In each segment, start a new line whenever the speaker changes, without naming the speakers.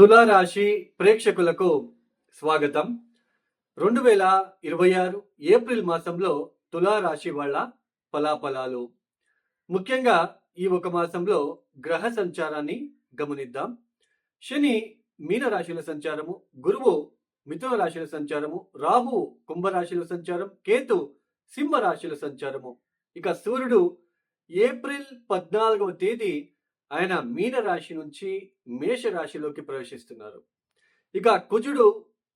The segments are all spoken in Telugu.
తులారాశి ప్రేక్షకులకు స్వాగతం. 2026 ఏప్రిల్ మాసంలో తులారాశి వాళ్ళ ఫలాఫలాలు. ముఖ్యంగా ఈ ఒక మాసంలో గ్రహ సంచారాన్ని గమనిద్దాం. శని మీనరాశిలో సంచారము, గురువు మిథున రాశిలో సంచారము, రాహు కుంభరాశిలో సంచారం, కేతు సింహరాశిలో సంచారము. ఇక సూర్యుడు ఏప్రిల్ 14వ తేదీ ఆయన మీనరాశి నుంచి మేషరాశిలోకి ప్రవేశిస్తున్నారు. ఇక కుజుడు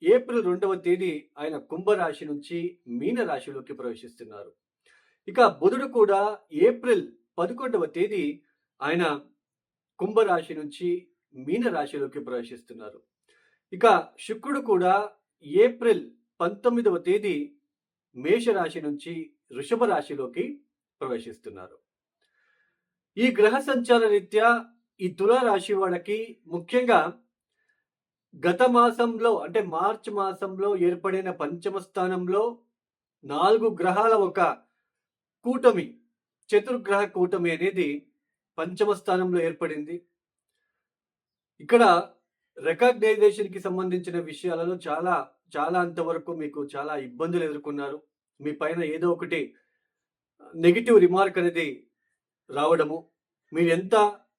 ఏప్రిల్ 2వ తేదీ ఆయన కుంభరాశి నుంచి మీనరాశిలోకి ప్రవేశిస్తున్నారు. ఇక బుధుడు కూడా ఏప్రిల్ 11వ తేదీ ఆయన కుంభరాశి నుంచి మీనరాశిలోకి ప్రవేశిస్తున్నారు. ఇక శుక్రుడు కూడా ఏప్రిల్ 19వ తేదీ మేషరాశి నుంచి వృషభ రాశిలోకి ప్రవేశిస్తున్నారు. ఈ గ్రహ సంచార రీత్యా ఈ తులారాశి వాళ్ళకి ముఖ్యంగా గత మాసంలో అంటే మార్చి మాసంలో ఏర్పడిన పంచమ స్థానంలో 4 గ్రహాల ఒక కూటమి, చతుర్గ్రహ కూటమి అనేది పంచమ స్థానంలో ఏర్పడింది. ఇక్కడ రికగ్నైజేషన్కి సంబంధించిన విషయాలలో చాలా అంతవరకు మీకు చాలా ఇబ్బందులు ఎదుర్కొన్నారు. మీ పైన ఏదో ఒకటి నెగిటివ్ రిమార్క్ అనేది రావడము, మీరు ఎంత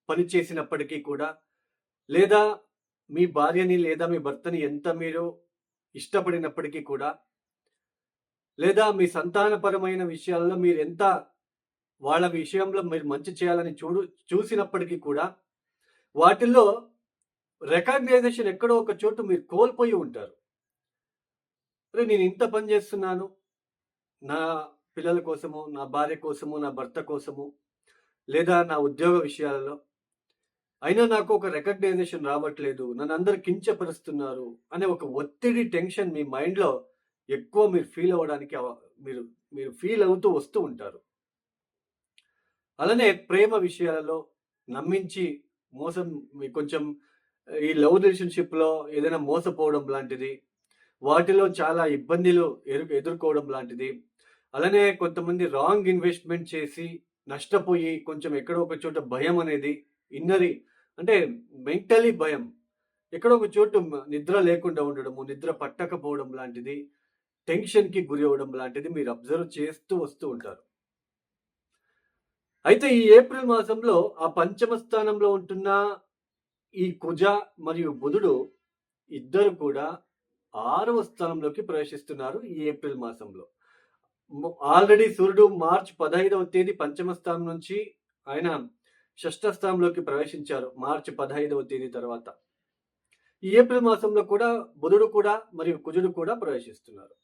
పని చేసినప్పటికీ కూడా, లేదా మీ భార్యని లేదా మీ భర్తని ఎంత మీరు ఇష్టపడినప్పటికీ కూడా, లేదా మీ సంతానపరమైన విషయాల్లో మీరు ఎంత వాళ్ళ విషయంలో మీరు మంచి చేయాలని చూసినప్పటికీ కూడా, వాటిల్లో రికగ్నైజేషన్ ఎక్కడో ఒక చోటు మీరు కోల్పోయి ఉంటారు. అరే నేను ఇంత పని చేస్తున్నాను నా పిల్లల కోసము, నా భార్య కోసము, నా భర్త కోసము, లేదా నా ఉద్యోగ విషయాలలో, అయినా నాకు ఒక రికగ్నైజేషన్ రావట్లేదు, నన్ను అందరు కించపరుస్తున్నారు అనే ఒక ఒత్తిడి, టెన్షన్ మీ మైండ్లో ఎక్కువ మీరు ఫీల్ అవ్వడానికి మీరు ఫీల్ అవుతూ వస్తూ ఉంటారు. అలానే ప్రేమ విషయాలలో నమ్మించి మోసం, మీ కొంచెం ఈ లవ్ రిలేషన్షిప్లో ఏదైనా మోసపోవడం లాంటిది, వాటిలో చాలా ఇబ్బందులు ఎదుర్కోవడం లాంటిది, అలానే కొంతమంది రాంగ్ ఇన్వెస్ట్మెంట్ చేసి నష్టపోయి కొంచెం ఎక్కడో ఒక చోట భయం అనేది ఇన్నరి అంటే మెంటలీ భయం, ఎక్కడో ఒక చోటు నిద్ర లేకుండా ఉండడము, నిద్ర పట్టకపోవడం లాంటిది, టెన్షన్కి గురి అవ్వడం లాంటిది మీరు అబ్జర్వ్ చేస్తూ వస్తూ ఉంటారు. అయితే ఈ ఏప్రిల్ మాసంలో ఆ పంచమ స్థానంలో ఉంటున్న ఈ కుజ మరియు బుధుడు ఇద్దరు కూడా 6వ స్థానంలోకి ప్రవేశిస్తున్నారు ఈ ఏప్రిల్ మాసంలో. ఆల్రెడీ సూర్యుడు మార్చి 15వ తేదీ పంచమ స్థానం నుంచి ఆయన షష్ఠ స్థానంలోకి ప్రవేశించారు మార్చి 15వ తేదీ తర్వాత. ఈ ఏప్రిల్ మాసంలో కూడా బుధుడు కూడా మరియు కుజుడు కూడా ప్రవేశిస్తున్నారు.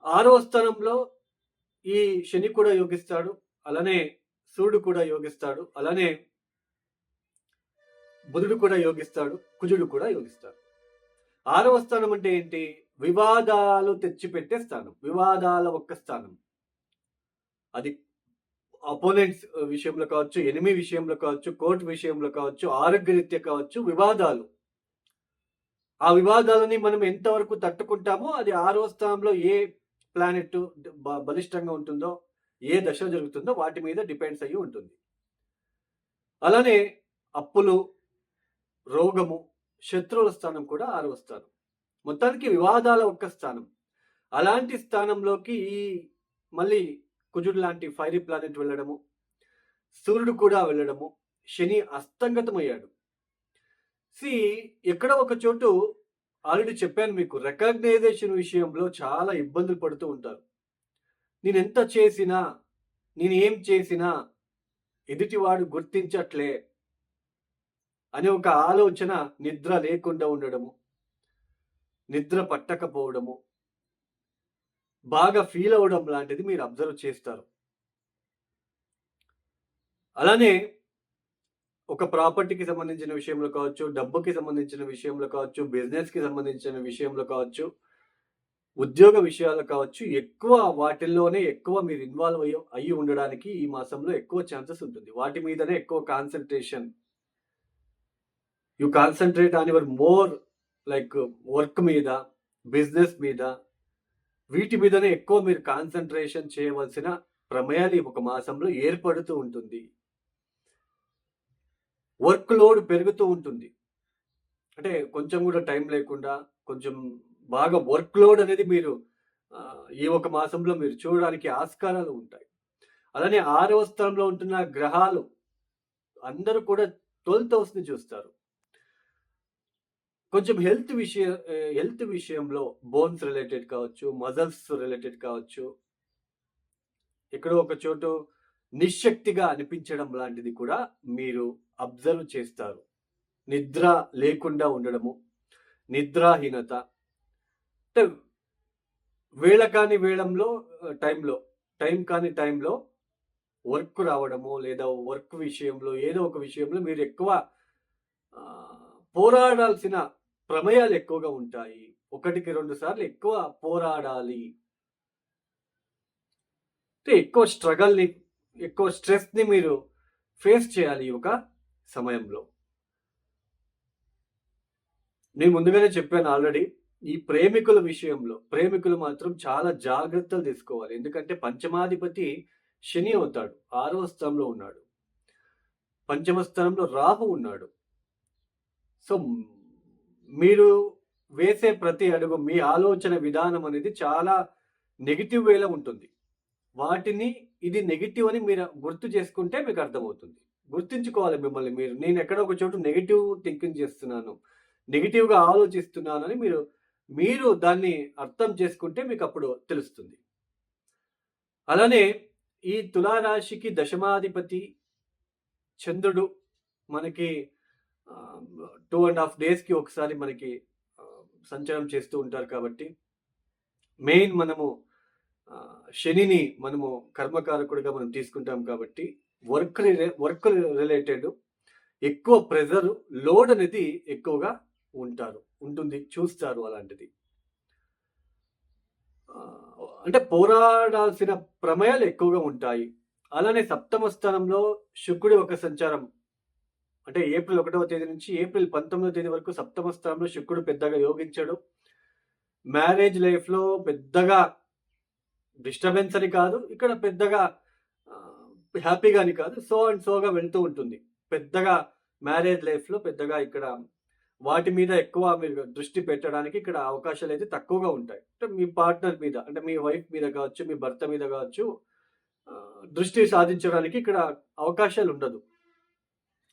6వ స్థానంలో ఈ శని కూడా యోగిస్తాడు, అలానే సూర్యుడు కూడా యోగిస్తాడు, అలానే బుధుడు కూడా యోగిస్తాడు, కుజుడు కూడా యోగిస్తాడు. 6వ స్థానం అంటే ఏంటి? వివాదాలు తెచ్చిపెట్టే స్థానం, వివాదాల ఒక్క స్థానం. అది అపోనెంట్స్ విషయంలో కావచ్చు, ఎనిమి విషయంలో కావచ్చు, కోర్టు విషయంలో కావచ్చు, ఆరోగ్యరీత్యా కావచ్చు, వివాదాలు. ఆ వివాదాలని మనం ఎంతవరకు తట్టుకుంటామో అది 6వ స్థానంలో ఏ ప్లానెట్ బలిష్టంగా ఉంటుందో, ఏ దశ జరుగుతుందో వాటి మీద డిపెండ్స్ అయ్యి ఉంటుంది. అలానే అప్పులు, రోగము, శత్రువుల స్థానం కూడా 6వ స్థానం. మొత్తానికి వివాదాల ఒక్క స్థానం. అలాంటి స్థానంలోకి ఈ మళ్ళీ కుజుడు లాంటి ఫైరీ ప్లానెట్ వెళ్ళడము, సూర్యుడు కూడా వెళ్ళడము, శని అస్తంగతమయ్యాడు. ఎక్కడ ఒక చోటు ఆల్రెడీ చెప్పాను మీకు, రికగ్నైజేషన్ విషయంలో చాలా ఇబ్బందులు పడుతూ ఉంటారు. నేను ఎంత చేసినా, నేను ఏం చేసినా ఎదుటివాడు గుర్తించట్లే అనే ఒక ఆలోచన, నిద్ర లేకుండా ఉండడము, నిద్ర పట్టకపోవడము, బాగా ఫీల్ అవ్వడం లాంటిది మీరు అబ్జర్వ్ చేస్తారు. అలానే ఒక ప్రాపర్టీకి సంబంధించిన విషయంలో కావచ్చు, డబ్బుకి సంబంధించిన విషయంలో కావచ్చు, బిజినెస్కి సంబంధించిన విషయంలో కావచ్చు, ఉద్యోగ విషయాలు కావచ్చు, ఎక్కువ వాటిల్లోనే ఎక్కువ మీరు ఇన్వాల్వ్ అయ్యి ఉండడానికి ఈ మాసంలో ఎక్కువ ఛాన్సెస్ ఉంటుంది. వాటి మీదనే ఎక్కువ concentration. You concentrate on your more like work మీద, బిజినెస్ మీద, వీటి మీదనే ఎక్కువ మీరు కాన్సన్ట్రేషన్ చేయవలసిన ప్రమేయాలు ఒక మాసంలో ఏర్పడుతూ ఉంటుంది. వర్క్ లోడ్ పెరుగుతూ ఉంటుంది. అంటే కొంచెం కూడా టైం లేకుండా కొంచెం బాగా వర్క్ లోడ్ అనేది మీరు ఈ ఒక మాసంలో మీరు చూడడానికి ఆస్కారాలు ఉంటాయి. అలానే 6వ స్థానంలో ఉంటున్న గ్రహాలు అందరూ కూడా 12th హౌస్‌ని చూస్తారు. కొంచెం హెల్త్ విషయంలో బోన్స్ రిలేటెడ్ కావచ్చు, మజిల్స్ రిలేటెడ్ కావచ్చు, ఎక్కడో ఒక చోటు నిశ్శక్తిగా అనిపించడం లాంటిది కూడా మీరు అబ్జర్వ్ చేస్తారు. నిద్ర లేకుండా ఉండడము, నిద్రాహీనత, అంటే వేళ కాని వేళంలో టైం కాని టైంలో వర్క్ రావడము, లేదా వర్క్ విషయంలో ఏదో ఒక విషయంలో మీరు ఎక్కువ పోరాడాల్సిన ప్రమేయాలు ఎక్కువగా ఉంటాయి. 1కి 2 సార్లు ఎక్కువ పోరాడాలి. అంటే ఎక్కువ స్ట్రగల్‌ని, ఎక్కువ స్ట్రెస్‌ని మీరు ఫేస్ చేయాలి ఈ ఒక సమయంలో. నేను ముందుగానే చెప్పాను ఆల్రెడీ. ఈ ప్రేమికుల విషయంలో, ప్రేమికులు మాత్రం చాలా జాగ్రత్తలు తీసుకోవాలి. ఎందుకంటే పంచమాధిపతి శని అవుతాడు. 6వ స్థానంలో ఉన్నాడు. పంచమ స్థానంలో రాహు ఉన్నాడు. సో, మీరు వేసే ప్రతి అడుగు, మీ ఆలోచన విధానం అనేది చాలా నెగెటివ్ వేలో ఉంటుంది. వాటిని ఇది నెగెటివ్ అని మీరు గుర్తు చేసుకుంటే మీకు అర్థమవుతుంది. గుర్తుంచుకోవాలి మిమ్మల్ని మీరు. నేను ఎక్కడో ఒక చోట నెగెటివ్ థింకింగ్ చేస్తున్నాను, నెగెటివ్‌గా ఆలోచిస్తున్నానని మీరు దాన్ని అర్థం చేసుకుంటే మీకప్పుడు తెలుస్తుంది. అలానే ఈ తులారాశికి దశమాధిపతి చంద్రుడు మనకి 2½ డేస్‌కి ఒకసారి మనకి సంచారం చేస్తూ ఉంటారు కాబట్టి, మెయిన్ మనము శనిని మనము కర్మకారకుడిగా మనం తీసుకుంటాం కాబట్టి, వర్క్ రిలేటెడ్ ఎక్కువ ప్రెజర్, లోడ్ అనేది ఎక్కువగా ఉంటుంది, చూస్తారు అలాంటిది. అంటే పోరాడాల్సిన ప్రమేయాలు ఎక్కువగా ఉంటాయి. అలానే 7వ స్థానంలో శుక్రుడి ఒక సంచారం, అంటే ఏప్రిల్ 1వ తేదీ నుంచి ఏప్రిల్ 19వ తేదీ వరకు 7వ స్థానంలో శుక్రుడు పెద్దగా యోగించడు. మ్యారేజ్ లైఫ్‌లో పెద్దగా డిస్టర్బెన్స్ అని కాదు, ఇక్కడ పెద్దగా హ్యాపీగా అని కాదు, సో అండ్ సోగా వెళ్తూ ఉంటుంది. పెద్దగా మ్యారేజ్ లైఫ్‌లో పెద్దగా ఇక్కడ వాటి మీద ఎక్కువ మీరు దృష్టి పెట్టడానికి ఇక్కడ అవకాశాలు అయితే తక్కువగా ఉంటాయి. అంటే మీ పార్ట్నర్ మీద, అంటే మీ వైఫ్ మీద కావచ్చు, మీ భర్త మీద కావచ్చు, దృష్టి సాధించడానికి ఇక్కడ అవకాశాలు ఉండదు.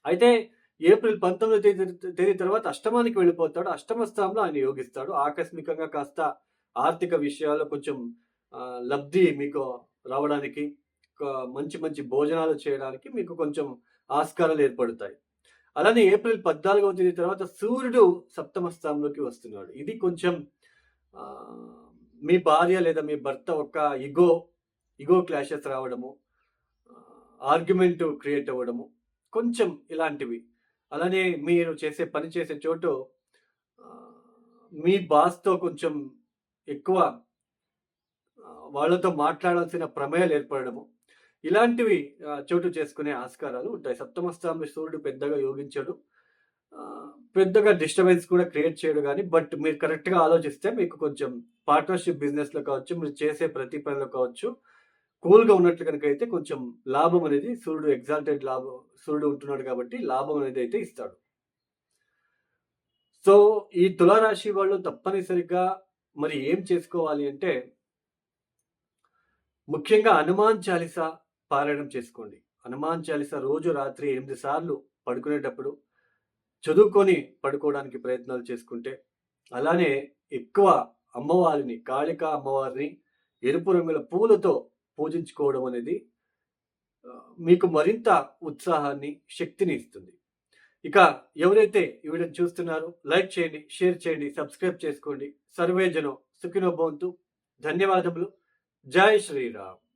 అయితే ఏప్రిల్ 19వ తేదీ తర్వాత అష్టమానికి వెళ్ళిపోతాడు. అష్టమ స్థానంలో ఆయన యోగిస్తాడు. ఆకస్మికంగా కాస్త ఆర్థిక విషయాల్లో కొంచెం లబ్ధి మీకు రావడానికి, మంచి మంచి భోజనాలు చేయడానికి మీకు కొంచెం ఆస్కారాలు ఏర్పడతాయి. అలానే ఏప్రిల్ 14వ తేదీ తర్వాత సూర్యుడు 7వ స్థానంలోకి వస్తున్నాడు. ఇది కొంచెం మీ భార్య లేదా మీ భర్త ఒక ఇగో క్లాషెస్ రావడము, ఆర్గ్యుమెంట్ క్రియేట్ అవ్వడము, కొంచెం ఇలాంటివి. అలానే మీరు పని చేసే చోటు మీ బాస్‌తో కొంచెం ఎక్కువ వాళ్ళతో మాట్లాడాల్సిన ప్రమేయాలు ఏర్పడడము, ఇలాంటివి చోటు చేసుకునే ఆస్కారాలు ఉంటాయి. 7వ స్థానంలో సూర్యుడు పెద్దగా యోగించడు, పెద్దగా డిస్టర్బెన్స్ కూడా క్రియేట్ చేయడు గానీ, బట్ మీరు కరెక్ట్‌గా ఆలోచిస్తే మీకు కొంచెం పార్ట్నర్‌షిప్ బిజినెస్‌లో కావచ్చు, మీరు చేసే ప్రతి పనిలో కావచ్చు, కూల్‌గా ఉన్నట్లు కనుక అయితే కొంచెం లాభం అనేది సూర్యుడు ఉంటున్నాడు కాబట్టి లాభం అనేది అయితే ఇస్తాడు. సో, ఈ తులారాశి వాళ్ళు తప్పనిసరిగా మరి ఏం చేసుకోవాలి అంటే, ముఖ్యంగా హనుమాన్ చాలీసా పారాయణం చేసుకోండి. హనుమాన్ చాలీసా రోజు రాత్రి 8 సార్లు పడుకునేటప్పుడు చదువుకొని పడుకోవడానికి ప్రయత్నాలు చేసుకుంటే, అలానే ఎక్కువ అమ్మవారిని, కాళికా అమ్మవారిని ఎరుపు రంగుల పూలతో పూజించుకోవడం అనేది మీకు మరింత ఉత్సాహాన్ని, శక్తిని ఇస్తుంది. ఇక ఎవరైతే ఈ వీడియోని చూస్తున్నారో లైక్ చేయండి, షేర్ చేయండి, సబ్స్క్రైబ్ చేసుకోండి. సర్వే జనం సుఖినో భవంతు. ధన్యవాదములు. జై శ్రీరామ్.